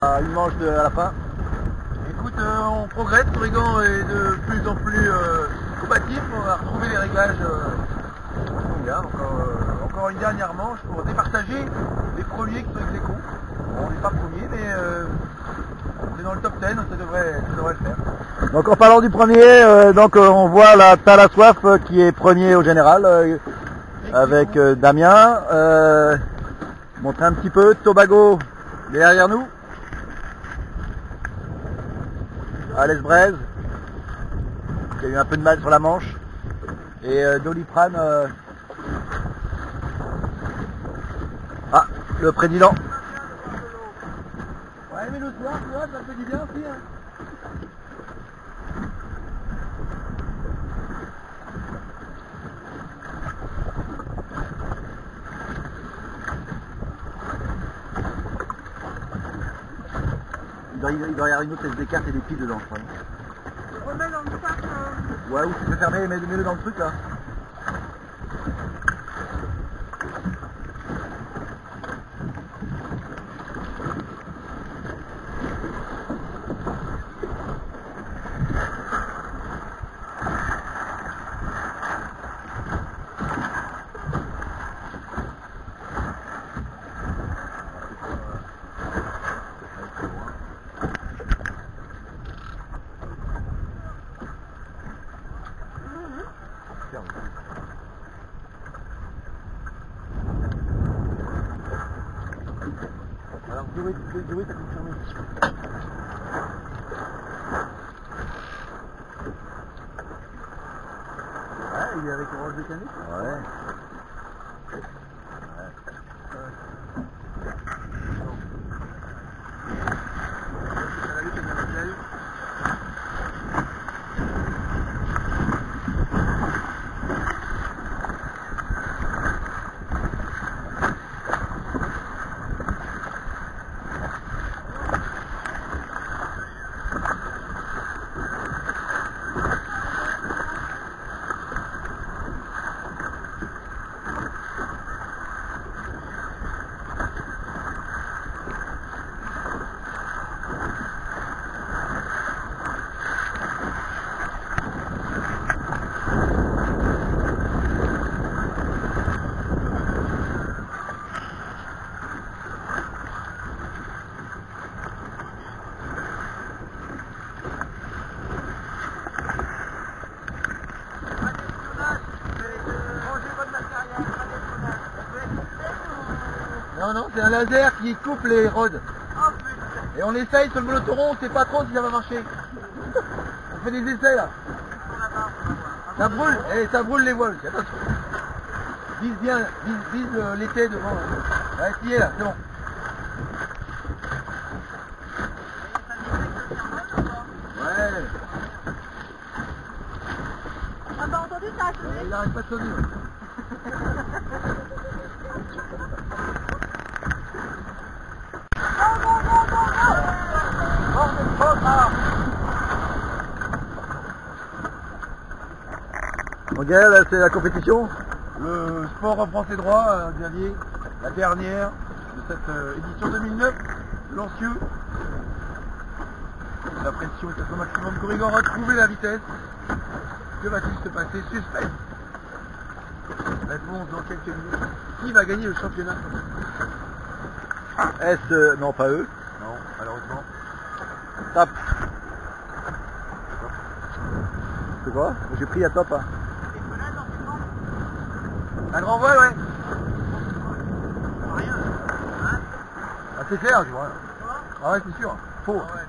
Une manche à la fin. Écoute, on progresse, Brigand est de plus en plus combatif, on va retrouver les réglages bien. Encore une dernière manche pour départager les premiers qui sont ex aequo. On n'est pas premier, mais on est dans le top 10, ça devrait le faire. Donc en parlant du premier, on voit la Talasoif qui est premier au général avec Damien. Montrer un petit peu, Tobago derrière nous. Alès Braise, qui a eu un peu de mal sur la manche. Et Doliprane. Ah, le président. Ouais, mais le soir, tu vois, ça fait du bien aussi. Hein. Il doit y avoir une autre SD4 et des piles dedans, je crois. On remet dans le sac. Ouais, ou tu peux fermer, mets-le dans le truc là. Alors, Joey, t'as confirmé. Ouais, il est avec Orange Mécanique. Ouais. Non, c'est un laser qui coupe les rods. Et on essaye sur le monotoron, on sait pas trop si ça va marcher. On fait des essais là. Ça brûle, ça brûle les voiles, attention. Vise bien, vise l'été devant. Ouais, y est là, c'est bon. Ouais. Ah bah entendu ça a sonné. Il arrête pas de sonner. Donc là, c'est la compétition. Le sport reprend ses droits, Xavier. La dernière de cette édition 2009 de Lancieux. La pression est à son maximum. Corrigan a retrouvé la vitesse. Que va-t-il se passer? Suspense. Réponse dans quelques minutes. Qui va gagner le championnat? Non, pas eux. Non, malheureusement. Top. C'est quoi? J'ai pris à top. Hein. Un grand vol, ouais. Rien. Hein? Ah, c'est clair, je vois. Ah ouais, c'est sûr. Faux. Ah ouais.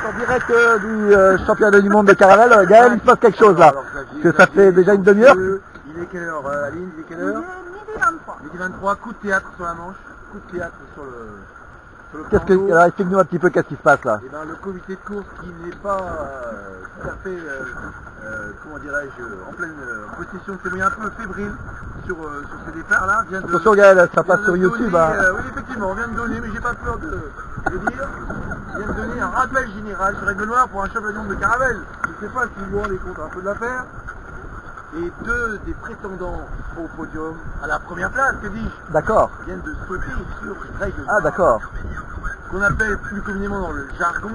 En direct du championnat du monde de caravelle, Gaël, il se passe quelque chose là. Parce que ça fait déjà une demi-heure. Il est quelle heure, Aline? Il est quelle heure? Midi 23. Midi 23, coup de théâtre sur la manche, coup de théâtre sur le Alors explique-nous un petit peu qu'est-ce qui se passe là. Et ben, le comité de course qui n'est pas tout à fait, comment dirais-je, en pleine possession de ses moyens, un peu fébrile sur ces départs-là, vient de... Attention Gaël, ça passe sur YouTube. Donner, oui, effectivement, on vient de donner, mais j'ai pas peur de dire. vient de donner un rappel général sur Aigle Noir pour un chevalier de Caravelle. Je ne sais pas si vous vous rendez compte un peu de l'affaire. Et deux des prétendants au podium, à la première place, que dis-je, D'accord. viennent de sauter sur Aigle Noir. Ah d'accord. Qu'on appelle plus communément dans le jargon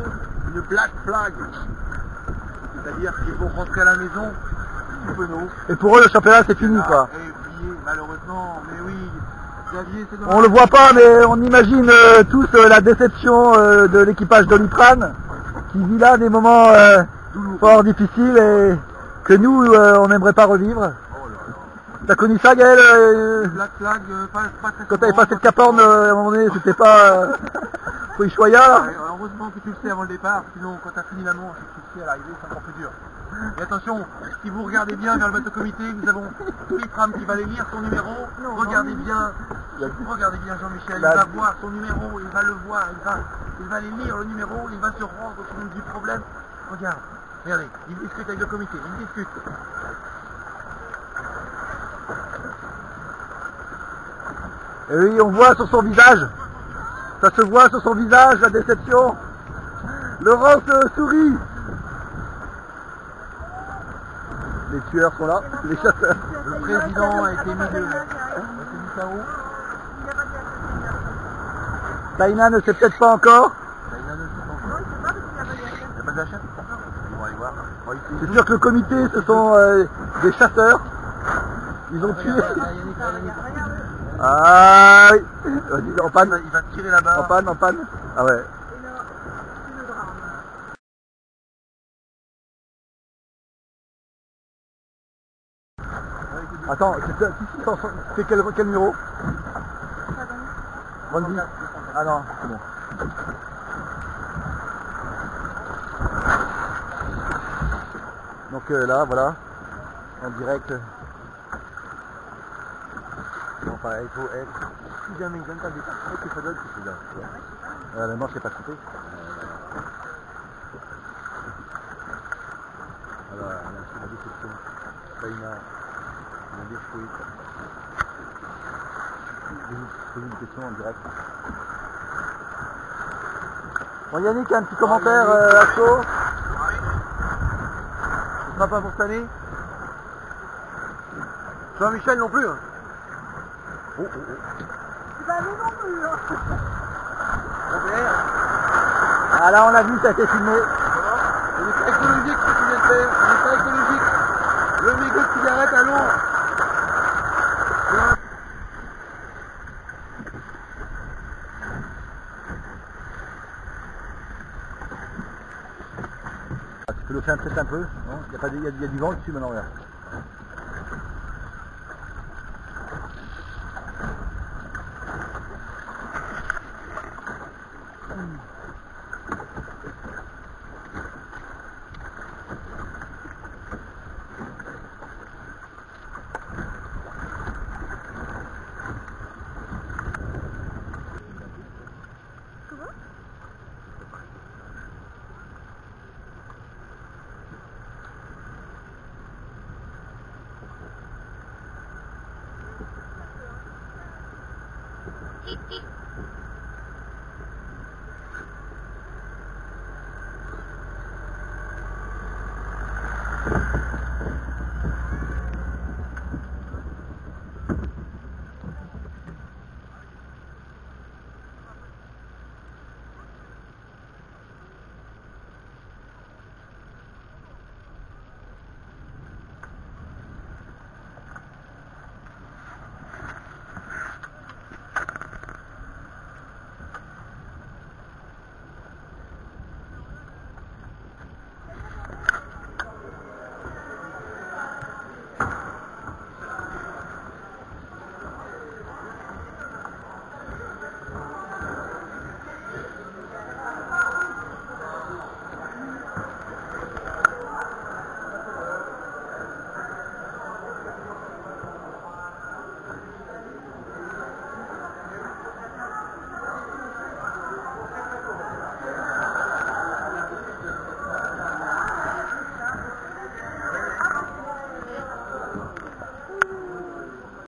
une black flag. C'est-à-dire qu'ils vont rentrer à la maison tout penaud. Et pour eux le championnat c'est fini quoi. Et oublié, malheureusement, mais oui, Xavier, c'est dommage. On le voit pas mais on imagine tous la déception de l'équipage d'Oliprane qui vit là des moments fort difficiles et que nous on n'aimerait pas revivre. Oh là là. T'as connu ça Gaël Black flag, pas très quand t'avais souvent, passé le Cap Horn à un moment donné c'était pas Fouille-Choya là. Ouais, heureusement que tu le sais avant le départ, sinon quand tu as fini la manche et que tu le sais à l'arrivée, c'est encore plus dur. Et attention, si vous regardez bien vers le bateau comité, nous avons tous les trams qui va aller lire son numéro. Regardez bien Jean-Michel, il va voir son numéro, il va le voir, il va aller lire le numéro, il va se rendre compte du problème. Regardez, il discute avec le comité, il discute. Et oui on voit sur son visage. Ça se voit sur son visage, la déception. Laurence sourit. Les tueurs sont là, les chasseurs. Le président a été mis KO. Taïna ne sait peut-être pas encore. Il n'y a pas d'achat. Ils vont aller voir. C'est sûr que le comité, ce sont des chasseurs. Ils ont tué. Ah oui. Vas-y, en panne. Il va tirer là-bas. En panne. Ah ouais. Attends, c'est quel numéro? 20. Ah non, c'est bon. Donc là, voilà, en direct. Enfin, il faut être... Si jamais il donne pas des cartes, que ça donne, c'est là. La manche n'est pas coupée. Alors, la déception. Taïna, la détruite. Je vous pose une question en direct. Bon Yannick, un petit commentaire à chaud. Ce sera pas pour cette année. Jean-Michel non plus. Bah nous non plus. Ah là on a vu, ça a été filmé. On est pas écologique ce que tu viens de faire. On est pas écologique. Le mégot de cigarette à l'eau. Tu peux le faire peut-être un peu, non? Il y a du vent dessus maintenant, regarde. Comment